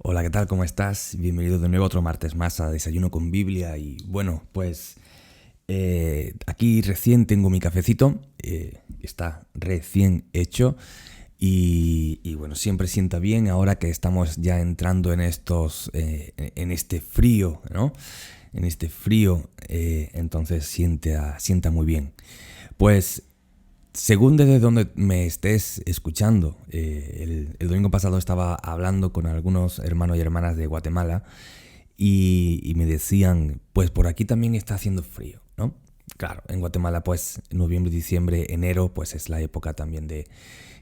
Hola, ¿qué tal? ¿Cómo estás? Bienvenido de nuevo otro martes más a Desayuno con Biblia. Y bueno, pues aquí recién tengo mi cafecito, está recién hecho y bueno, siempre sienta bien ahora que estamos ya entrando en en este frío, ¿no? En este frío, entonces sienta muy bien. Pues según desde donde me estés escuchando, el domingo pasado estaba hablando con algunos hermanos y hermanas de Guatemala y me decían, pues por aquí también está haciendo frío, ¿no? Claro, en Guatemala pues noviembre, diciembre, enero pues es la época también de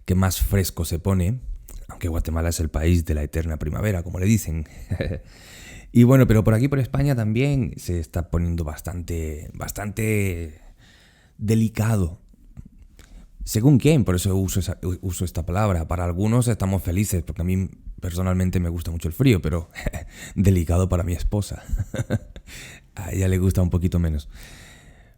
que más fresco se pone, aunque Guatemala es el país de la eterna primavera, como le dicen. Y bueno, pero por aquí por España también se está poniendo bastante delicado. Según quién, por eso uso esta palabra. Para algunos estamos felices, porque a mí personalmente me gusta mucho el frío, pero delicado para mi esposa. A ella le gusta un poquito menos.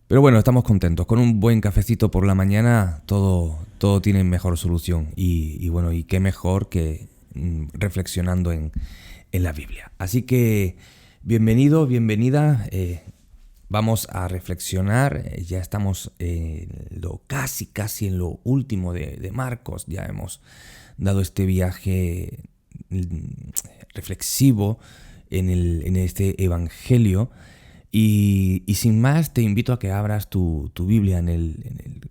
Pero bueno, estamos contentos. Con un buen cafecito por la mañana, todo tiene mejor solución. Y bueno, y qué mejor que reflexionando en la Biblia. Así que, bienvenido, bienvenida. Vamos a reflexionar, ya estamos casi en lo último de Marcos, ya hemos dado este viaje reflexivo en este evangelio y sin más te invito a que abras tu Biblia en el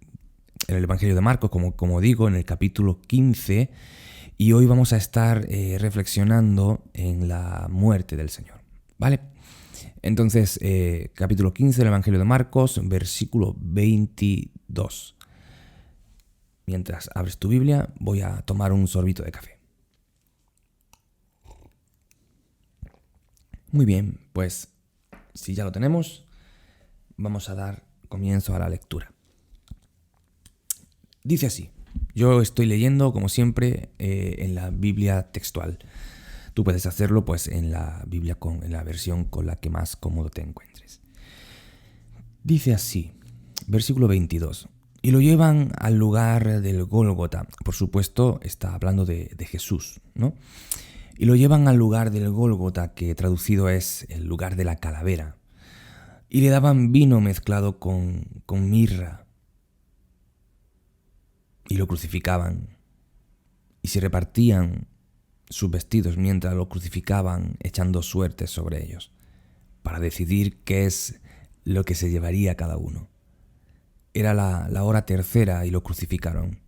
evangelio de Marcos, como digo, en el capítulo 15 y hoy vamos a estar reflexionando en la muerte del Señor, ¿vale? Entonces, capítulo 15 del Evangelio de Marcos, versículo 22. Mientras abres tu Biblia, voy a tomar un sorbito de café. Muy bien, pues si ya lo tenemos, vamos a dar comienzo a la lectura. Dice así, yo estoy leyendo, como siempre, en la Biblia textual. Tú puedes hacerlo pues en la Biblia en la versión con la que más cómodo te encuentres. Dice así, versículo 22. Y lo llevan al lugar del Gólgota. Por supuesto, está hablando de Jesús, ¿no? Y lo llevan al lugar del Gólgota, que traducido es el lugar de la calavera. Y le daban vino mezclado con mirra. Y lo crucificaban. Y se repartían sus vestidos mientras lo crucificaban, echando suertes sobre ellos, para decidir qué es lo que se llevaría cada uno. Era la hora tercera y lo crucificaron.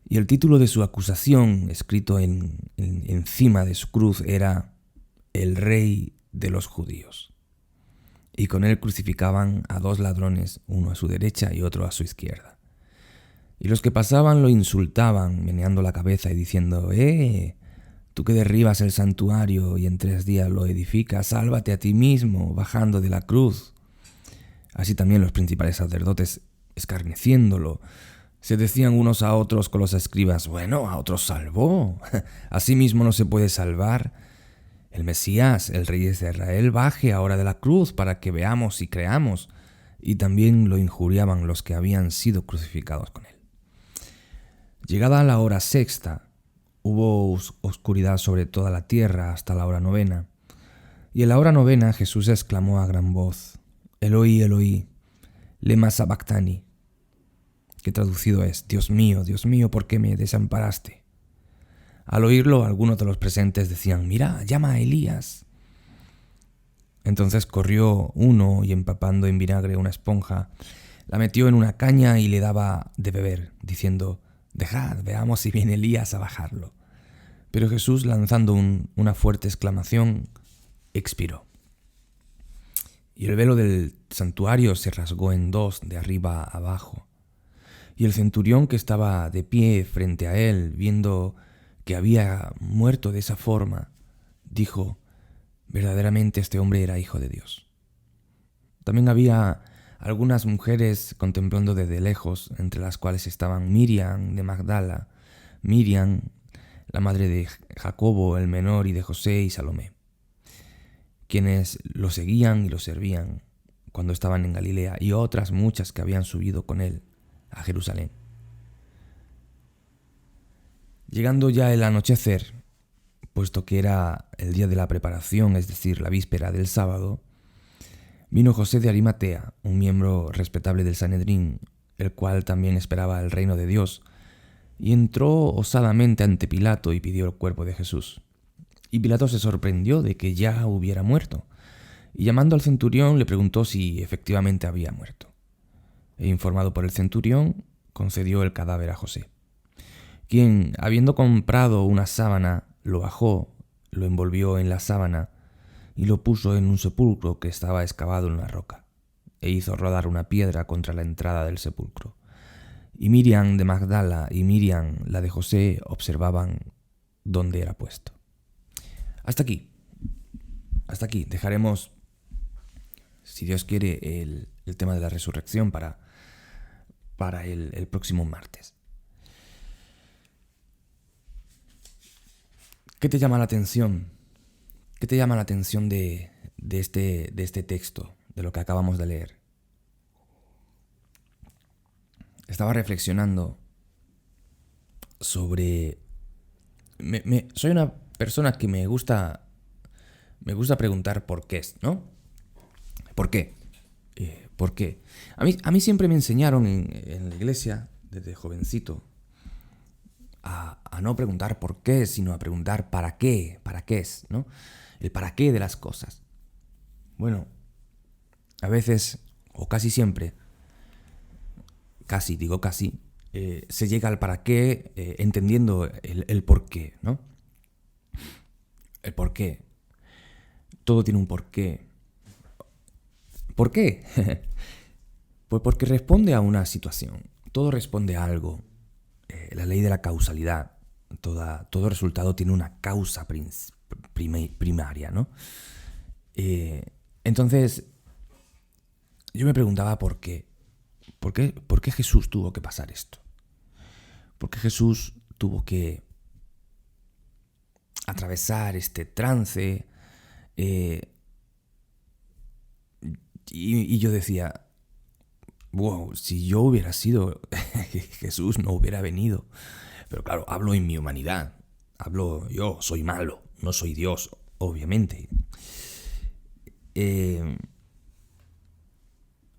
Y el título de su acusación, escrito encima de su cruz, era El Rey de los Judíos. Y con él crucificaban a dos ladrones, uno a su derecha y otro a su izquierda. Y los que pasaban lo insultaban, meneando la cabeza y diciendo, tú que derribas el santuario y en 3 días lo edificas, sálvate a ti mismo, bajando de la cruz. Así también los principales sacerdotes, escarneciéndolo, se decían unos a otros con los escribas, bueno, a otros salvó, a sí mismo no se puede salvar. El Mesías, el Rey de Israel, baje ahora de la cruz para que veamos y creamos. Y también lo injuriaban los que habían sido crucificados con él. Llegada la hora sexta, hubo oscuridad sobre toda la tierra hasta la hora novena. Y en la hora novena Jesús exclamó a gran voz, Eloi, Eloi, lema sabactani, que traducido es, Dios mío, ¿por qué me desamparaste? Al oírlo, algunos de los presentes decían, mira, llama a Elías. Entonces corrió uno y empapando en vinagre una esponja, la metió en una caña y le daba de beber, diciendo, dejad, veamos si viene Elías a bajarlo. Pero Jesús, lanzando una fuerte exclamación, expiró. Y el velo del santuario se rasgó en dos, de arriba a abajo. Y el centurión que estaba de pie frente a él, viendo que había muerto de esa forma, dijo, verdaderamente este hombre era hijo de Dios. También había algunas mujeres contemplando desde lejos, entre las cuales estaban Miriam de Magdala, Miriam, la madre de Jacobo el menor y de José y Salomé, quienes lo seguían y lo servían cuando estaban en Galilea, y otras muchas que habían subido con él a Jerusalén. Llegando ya el anochecer, puesto que era el día de la preparación, es decir, la víspera del sábado, vino José de Arimatea, un miembro respetable del Sanedrín, el cual también esperaba el reino de Dios, y entró osadamente ante Pilato y pidió el cuerpo de Jesús. Y Pilato se sorprendió de que ya hubiera muerto, y llamando al centurión le preguntó si efectivamente había muerto. E informado por el centurión, concedió el cadáver a José, quien, habiendo comprado una sábana, lo bajó, lo envolvió en la sábana y lo puso en un sepulcro que estaba excavado en la roca, e hizo rodar una piedra contra la entrada del sepulcro. Y Miriam de Magdala y Miriam, la de José, observaban dónde era puesto. Hasta aquí. Dejaremos, si Dios quiere, el tema de la resurrección para el próximo martes. ¿Qué te llama la atención? ¿Qué te llama la atención de este texto, de lo que acabamos de leer? Estaba reflexionando sobre... soy una persona que me gusta preguntar por qué, ¿no? ¿Por qué? ¿Por qué? A mí siempre me enseñaron en la iglesia, desde jovencito, a no preguntar por qué, sino a preguntar para qué es, ¿no? El para qué de las cosas. Bueno, a veces, o casi siempre, se llega al para qué entendiendo el por qué, ¿no? El por qué. Todo tiene un por qué. ¿Por qué? Pues porque responde a una situación. Todo responde a algo. La ley de la causalidad. Todo resultado tiene una causa primaria, ¿no? Entonces, yo me preguntaba por qué. ¿Por qué Jesús tuvo que pasar esto? ¿Por qué Jesús tuvo que atravesar este trance? Y yo decía, wow, si yo hubiera sido Jesús no hubiera venido. Pero claro, hablo en mi humanidad. Yo soy malo, no soy Dios, obviamente.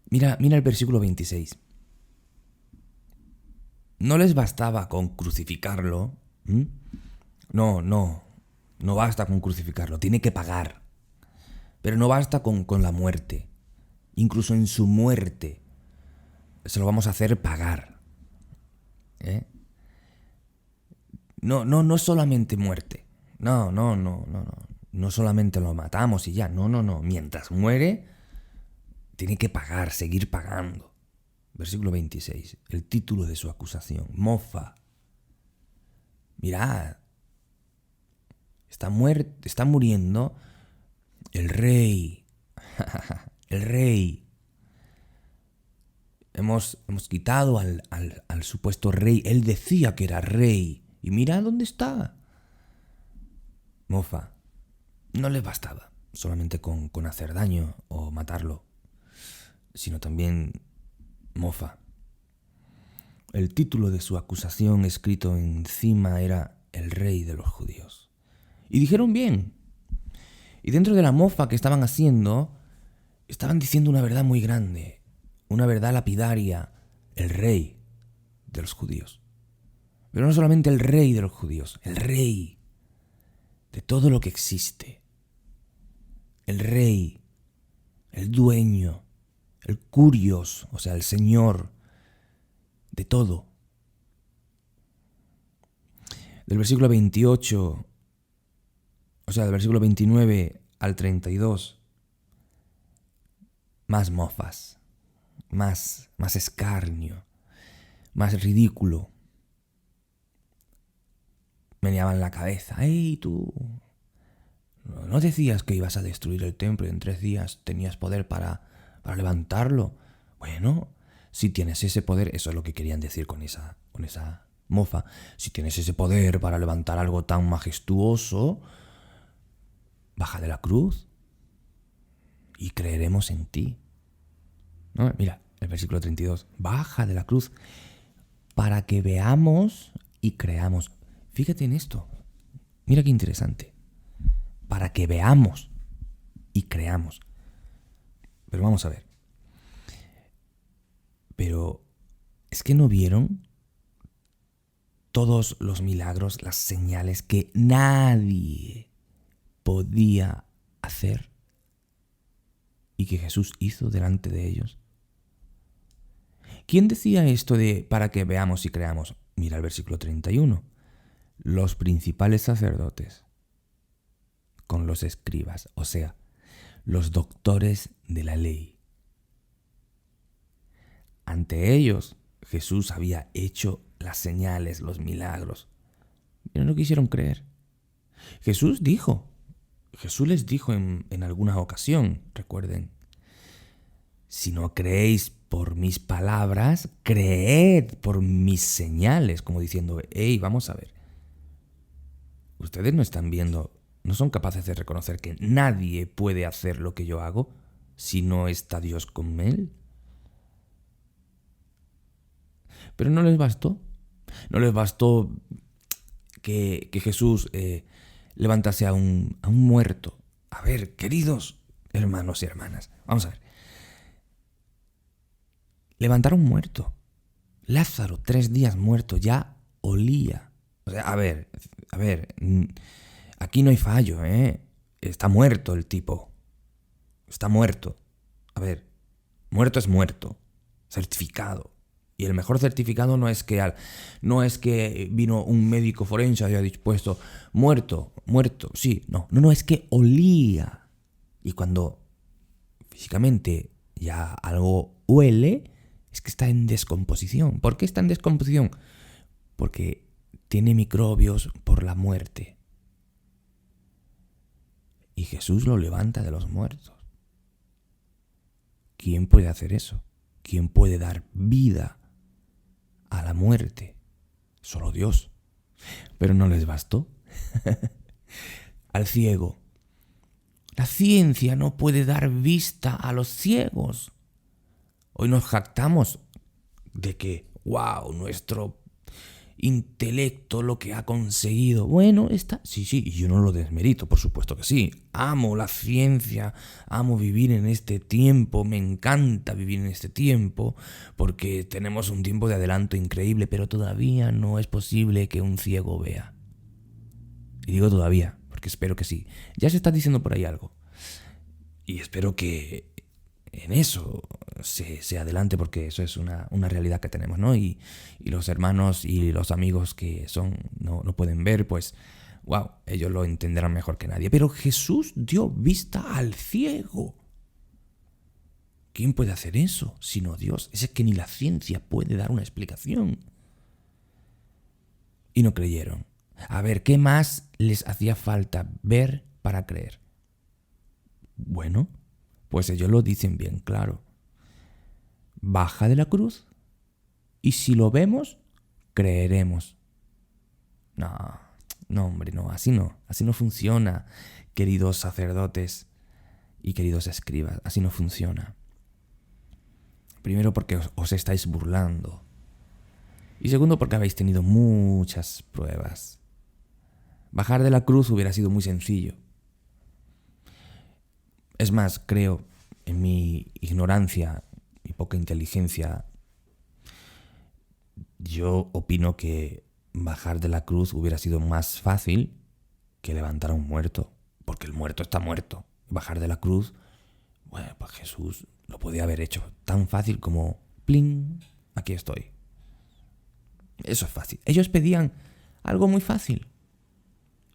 Mira el versículo 26. ¿No les bastaba con crucificarlo? No basta con crucificarlo, tiene que pagar. Pero no basta con la muerte. Incluso en su muerte se lo vamos a hacer pagar. No solamente muerte. No solamente lo matamos y ya. No. Mientras muere, tiene que pagar, seguir pagando. Versículo 26. El título de su acusación. Mofa. Mirad. Está muriendo el rey. El rey. Hemos quitado al supuesto rey. Él decía que era rey. Y mira dónde está. Mofa. No le bastaba solamente con hacer daño o matarlo, sino también mofa. El título de su acusación escrito encima era el rey de los judíos. Y dijeron bien. Y dentro de la mofa que estaban haciendo, estaban diciendo una verdad muy grande, una verdad lapidaria, el rey de los judíos. Pero no solamente el rey de los judíos, el rey de todo lo que existe. El rey, el dueño, el curios, o sea, el señor de todo. Del versículo 28, o sea, del versículo 29 al 32, más mofas, más escarnio, más ridículo. Meneaban la cabeza. ¡Ey, tú! ¿No decías que ibas a destruir el templo y en 3 días tenías poder para levantarlo? Bueno, si tienes ese poder, eso es lo que querían decir con esa mofa. Si tienes ese poder para levantar algo tan majestuoso, baja de la cruz y creeremos en ti. ¿No? Mira, el versículo 32. Baja de la cruz para que veamos y creamos. Fíjate en esto. Mira qué interesante. Para que veamos y creamos. Pero vamos a ver. Pero es que no vieron todos los milagros, las señales que nadie podía hacer y que Jesús hizo delante de ellos. ¿Quién decía esto de para que veamos y creamos? Mira el versículo 31. Los principales sacerdotes con los escribas, o sea, los doctores de la ley. Ante ellos, Jesús había hecho las señales, los milagros. Pero no quisieron creer. Jesús les dijo en alguna ocasión, recuerden, si no creéis por mis palabras, creed por mis señales, como diciendo, hey, vamos a ver. Ustedes no están viendo, no son capaces de reconocer que nadie puede hacer lo que yo hago si no está Dios con él. Pero no les bastó. No les bastó que Jesús levantase a un muerto. A ver, queridos hermanos y hermanas, vamos a ver. Levantar a un muerto. Lázaro, 3 días muerto, ya olía. O sea, a ver, aquí no hay fallo, ¿eh? Está muerto el tipo. Está muerto. A ver, muerto es muerto. Certificado. Y el mejor certificado no es que vino un médico forense y haya dispuesto muerto, sí, no, es que olía. Y cuando físicamente ya algo huele, es que está en descomposición. ¿Por qué está en descomposición? Porque tiene microbios por la muerte. Y Jesús lo levanta de los muertos. ¿Quién puede hacer eso? ¿Quién puede dar vida a la muerte? Solo Dios. Pero no les bastó. Al ciego. La ciencia no puede dar vista a los ciegos. Hoy nos jactamos de que, wow, nuestro intelecto, lo que ha conseguido. Bueno, está. Sí, y yo no lo desmerito, por supuesto que sí. Amo la ciencia, amo vivir en este tiempo, me encanta vivir en este tiempo, porque tenemos un tiempo de adelanto increíble, pero todavía no es posible que un ciego vea. Y digo todavía, porque espero que sí. Ya se está diciendo por ahí algo. Y espero que en eso se adelante, porque eso es una realidad que tenemos, ¿no? Y los hermanos y los amigos que no pueden ver, pues, wow, ellos lo entenderán mejor que nadie. Pero Jesús dio vista al ciego. ¿Quién puede hacer eso sino Dios? Es que ni la ciencia puede dar una explicación. Y no creyeron. A ver, ¿qué más les hacía falta ver para creer? Bueno, pues ellos lo dicen bien claro. Baja de la cruz y si lo vemos, creeremos. No, hombre, no, así no funciona, queridos sacerdotes y queridos escribas, así no funciona. Primero porque os estáis burlando y segundo porque habéis tenido muchas pruebas. Bajar de la cruz hubiera sido muy sencillo. Es más, creo, en mi ignorancia y poca inteligencia, yo opino que bajar de la cruz hubiera sido más fácil que levantar a un muerto, porque el muerto está muerto. Bajar de la cruz, bueno, pues Jesús lo podía haber hecho tan fácil como ¡pling! Aquí estoy. Eso es fácil. Ellos pedían algo muy fácil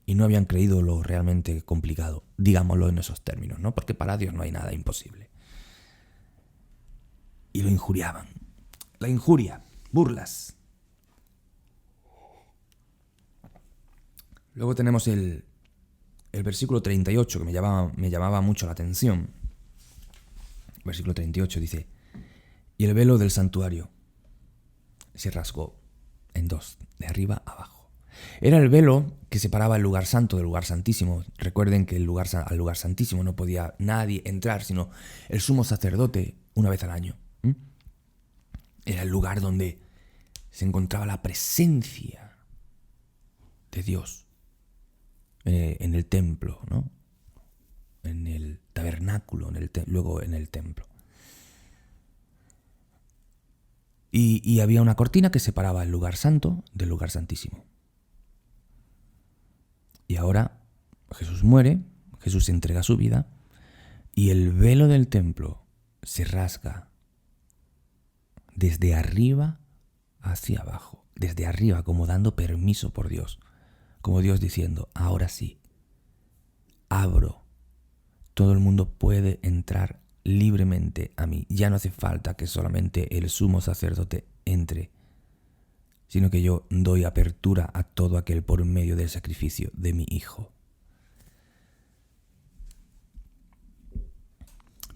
y no habían creído lo realmente complicado, digámoslo en esos términos, ¿no? Porque para Dios no hay nada imposible. Y lo injuriaban. La injuria, burlas. Luego tenemos el versículo 38, que me llamaba mucho la atención. Versículo 38 dice: y el velo del santuario se rasgó en 2, de arriba a abajo. Era el velo que separaba el lugar santo del lugar santísimo. Recuerden que al lugar santísimo no podía nadie entrar, sino el sumo sacerdote una vez al año. Era el lugar donde se encontraba la presencia de Dios. en el templo, ¿no? En el tabernáculo, luego en el templo. Y había una cortina que separaba el lugar santo del lugar santísimo. Y ahora Jesús muere, Jesús entrega su vida, y el velo del templo se rasga desde arriba hacia abajo, desde arriba, como dando permiso por Dios, como Dios diciendo, ahora sí, abro, todo el mundo puede entrar libremente a mí, ya no hace falta que solamente el sumo sacerdote entre, sino que yo doy apertura a todo aquel por medio del sacrificio de mi Hijo.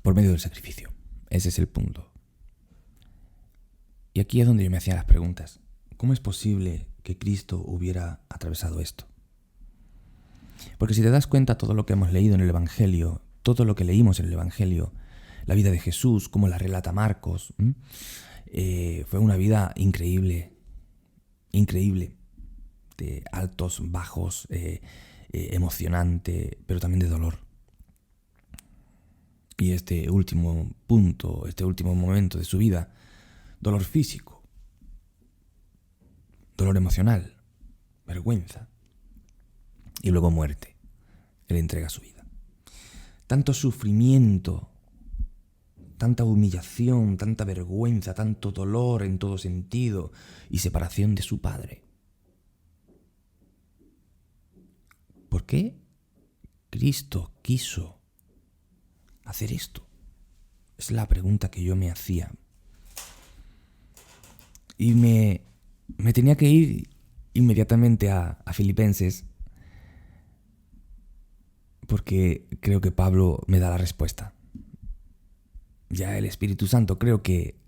Por medio del sacrificio. Ese es el punto. Y aquí es donde yo me hacía las preguntas. ¿Cómo es posible que Cristo hubiera atravesado esto? Porque si te das cuenta, todo lo que hemos leído en el Evangelio, todo lo que leímos en el Evangelio, la vida de Jesús, como la relata Marcos, fue una vida increíble, de altos, bajos, emocionante, pero también de dolor. Y este último punto, este último momento de su vida, dolor físico, dolor emocional, vergüenza y luego muerte. Él entrega su vida. Tanto sufrimiento, tanta humillación, tanta vergüenza, tanto dolor en todo sentido y separación de su Padre. ¿Por qué Cristo quiso hacer esto? Es la pregunta que yo me hacía. Y me tenía que ir inmediatamente a Filipenses, porque creo que Pablo me da la respuesta. Ya el Espíritu Santo creo que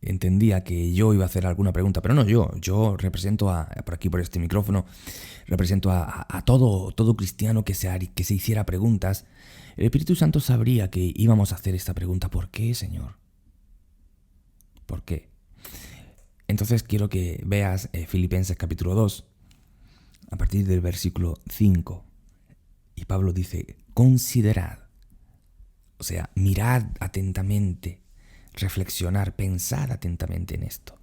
entendía que yo iba a hacer alguna pregunta, pero no yo represento por aquí, por este micrófono, represento a todo cristiano que se hiciera preguntas. El Espíritu Santo sabría que íbamos a hacer esta pregunta. ¿Por qué, Señor? ¿Por qué? Entonces quiero que veas Filipenses capítulo 2, a partir del versículo 5. Y Pablo dice, considerad, o sea, mirad atentamente, reflexionar, pensad atentamente en esto.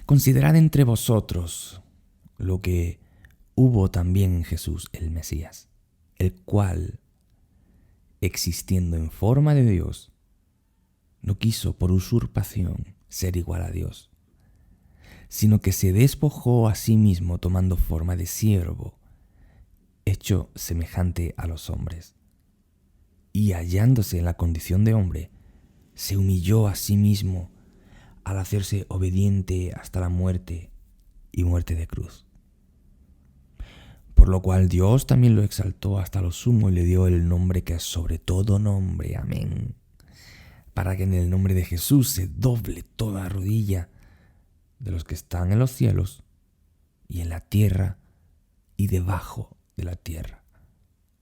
Considerad entre vosotros lo que hubo también en Jesús el Mesías, el cual, existiendo en forma de Dios, no quiso por usurpación ser igual a Dios, sino que se despojó a sí mismo tomando forma de siervo, hecho semejante a los hombres. Y hallándose en la condición de hombre, se humilló a sí mismo al hacerse obediente hasta la muerte y muerte de cruz. Por lo cual Dios también lo exaltó hasta lo sumo y le dio el nombre que es sobre todo nombre. Amén. Para que en el nombre de Jesús se doble toda rodilla de los que están en los cielos y en la tierra y debajo de la tierra,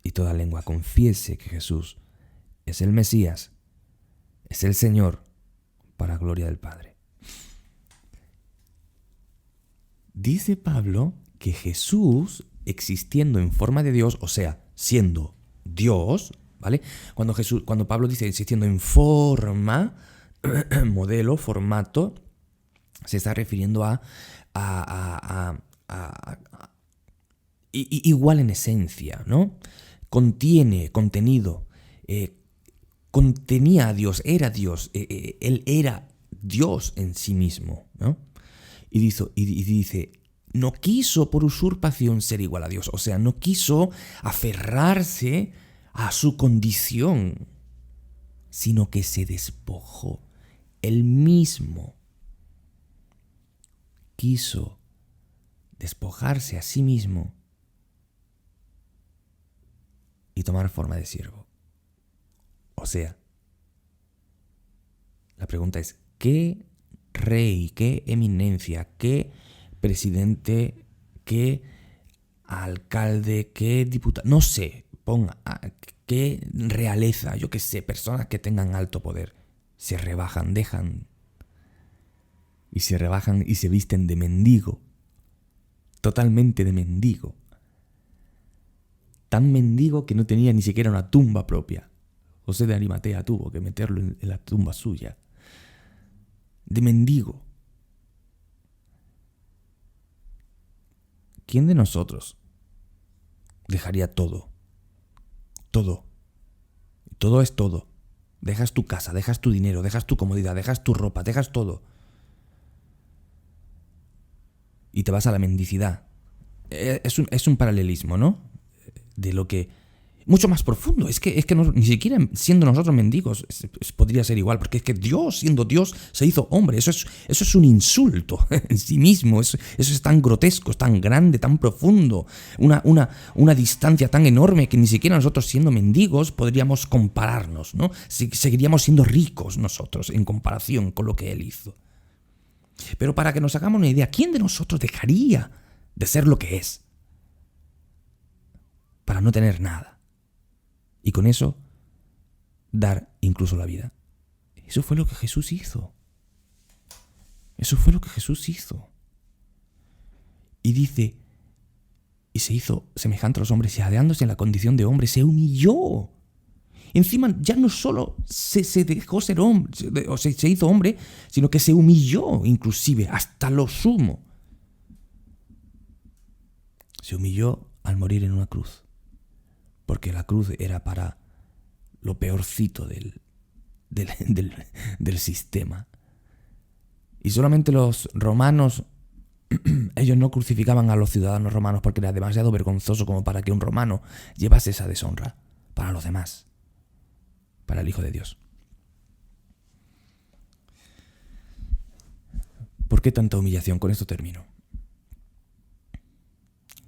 y toda lengua confiese que Jesús es el Mesías, es el Señor, para gloria del Padre. Dice Pablo que Jesús, existiendo en forma de Dios, o sea, siendo Dios, ¿vale? Cuando Pablo dice existiendo en forma, modelo, formato, se está refiriendo a igual en esencia, ¿no? Contenido, contenía a Dios, era Dios, él era Dios en sí mismo, ¿no? Y dice, no quiso por usurpación ser igual a Dios, o sea, no quiso aferrarse a su condición, sino que se despojó. Él mismo quiso despojarse a sí mismo y tomar forma de siervo. O sea, la pregunta es, ¿qué rey, qué eminencia, qué presidente, qué alcalde, qué diputado, no sé, qué realeza, yo qué sé, personas que tengan alto poder, se rebajan, se rebajan y se visten de mendigo, totalmente de mendigo, tan mendigo que no tenía ni siquiera una tumba propia. José de Arimatea tuvo que meterlo en la tumba suya. De mendigo. ¿Quién de nosotros dejaría todo? Todo. Todo es todo. Dejas tu casa, dejas tu dinero, dejas tu comodidad, dejas tu ropa, dejas todo. Y te vas a la mendicidad. Es un paralelismo, ¿no? De lo que... Mucho más profundo. Es que ni siquiera siendo nosotros mendigos podría ser igual. Porque es que Dios, siendo Dios, se hizo hombre. Eso es un insulto en sí mismo. Eso es tan grotesco, es tan grande, tan profundo. Una distancia tan enorme que ni siquiera nosotros, siendo mendigos, podríamos compararnos, ¿no? Seguiríamos siendo ricos nosotros en comparación con lo que Él hizo. Pero para que nos hagamos una idea, ¿quién de nosotros dejaría de ser lo que es para no tener nada? Y con eso, dar incluso la vida. Eso fue lo que Jesús hizo. Eso fue lo que Jesús hizo. Y dice, y se hizo semejante a los hombres, y hallándose en la condición de hombre, se humilló. Encima ya no solo se dejó ser hombre, o se hizo hombre, sino que se humilló inclusive hasta lo sumo. Se humilló al morir en una cruz. Porque la cruz era para lo peorcito del sistema. Y solamente los romanos, ellos no crucificaban a los ciudadanos romanos porque era demasiado vergonzoso como para que un romano llevase esa deshonra para los demás, para el Hijo de Dios. ¿Por qué tanta humillación? Con esto termino.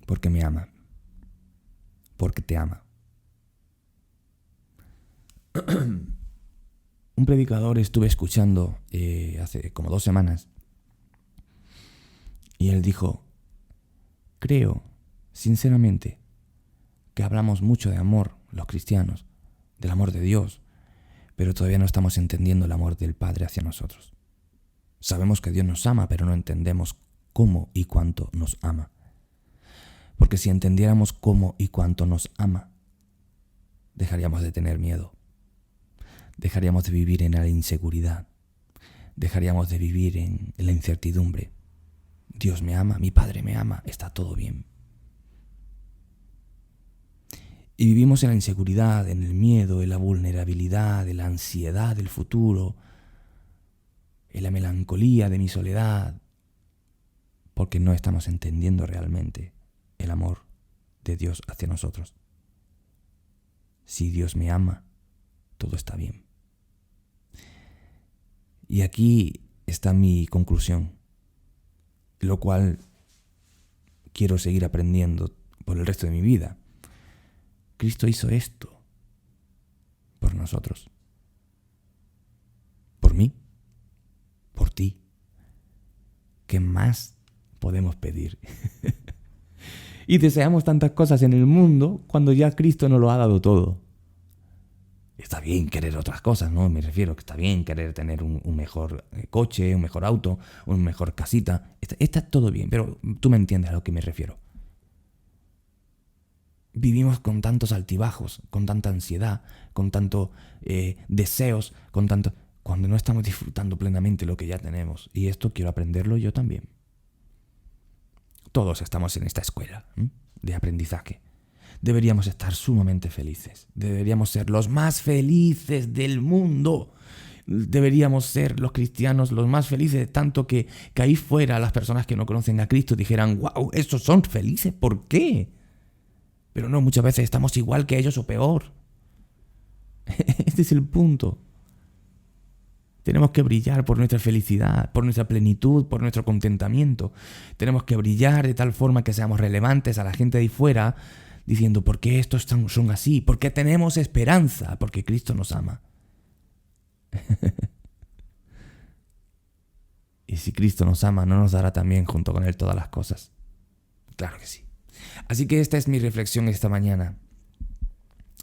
Porque me ama. Porque te ama. Un predicador estuve escuchando hace como 2 semanas y él dijo, creo sinceramente que hablamos mucho de amor los cristianos, del amor de Dios, pero todavía no estamos entendiendo el amor del Padre hacia nosotros. Sabemos que Dios nos ama, pero no entendemos cómo y cuánto nos ama. Porque si entendiéramos cómo y cuánto nos ama, dejaríamos de tener miedo. Dejaríamos de vivir en la inseguridad. Dejaríamos de vivir en la incertidumbre. Dios me ama, mi Padre me ama, está todo bien. Y vivimos en la inseguridad, en el miedo, en la vulnerabilidad, en la ansiedad del futuro, en la melancolía de mi soledad, porque no estamos entendiendo realmente el amor de Dios hacia nosotros. Si Dios me ama, todo está bien. Y aquí está mi conclusión, lo cual quiero seguir aprendiendo por el resto de mi vida. Cristo hizo esto por nosotros, por mí, por ti. ¿Qué más podemos pedir? Y deseamos tantas cosas en el mundo cuando ya Cristo nos lo ha dado todo. Está bien querer otras cosas, ¿no? Me refiero que está bien querer tener un mejor coche, un mejor auto, una mejor casita. Está todo bien, pero tú me entiendes a lo que me refiero. Vivimos con tantos altibajos, con tanta ansiedad, con tantos deseos, cuando no estamos disfrutando plenamente lo que ya tenemos. Y esto quiero aprenderlo yo también. Todos estamos en esta escuela de aprendizaje. Deberíamos estar sumamente felices. Deberíamos ser los más felices del mundo. Deberíamos ser los cristianos los más felices, tanto que ahí fuera las personas que no conocen a Cristo dijeran, wow, estos son felices, ¿por qué? Pero no, muchas veces estamos igual que ellos o peor. Este es el punto. Tenemos que brillar por nuestra felicidad, por nuestra plenitud, por nuestro contentamiento. Tenemos que brillar de tal forma que seamos relevantes a la gente de ahí fuera, diciendo, ¿por qué estos son así? Porque tenemos esperanza, porque Cristo nos ama. Y si Cristo nos ama, ¿no nos dará también junto con Él todas las cosas? Claro que sí. Así que esta es mi reflexión esta mañana.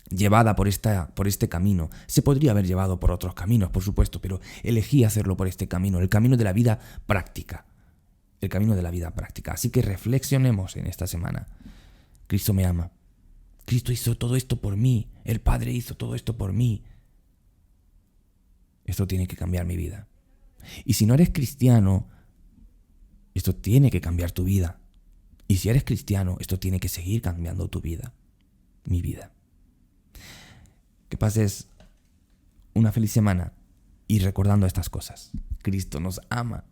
Llevada por este camino. Se podría haber llevado por otros caminos, por supuesto, pero elegí hacerlo por este camino, el camino de la vida práctica. El camino de la vida práctica. Así que reflexionemos en esta semana. Cristo me ama. Cristo hizo todo esto por mí. El Padre hizo todo esto por mí. Esto tiene que cambiar mi vida. Y si no eres cristiano, esto tiene que cambiar tu vida. Y si eres cristiano, esto tiene que seguir cambiando tu vida. Mi vida. Que pases una feliz semana y recordando estas cosas. Cristo nos ama.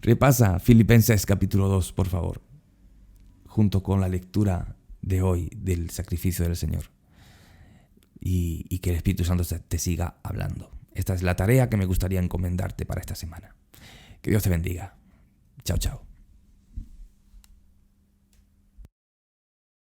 Repasa Filipenses capítulo 2, por favor, junto con la lectura de hoy del sacrificio del Señor. Y que el Espíritu Santo te siga hablando. Esta es la tarea que me gustaría encomendarte para esta semana. Que Dios te bendiga. Chao, chao.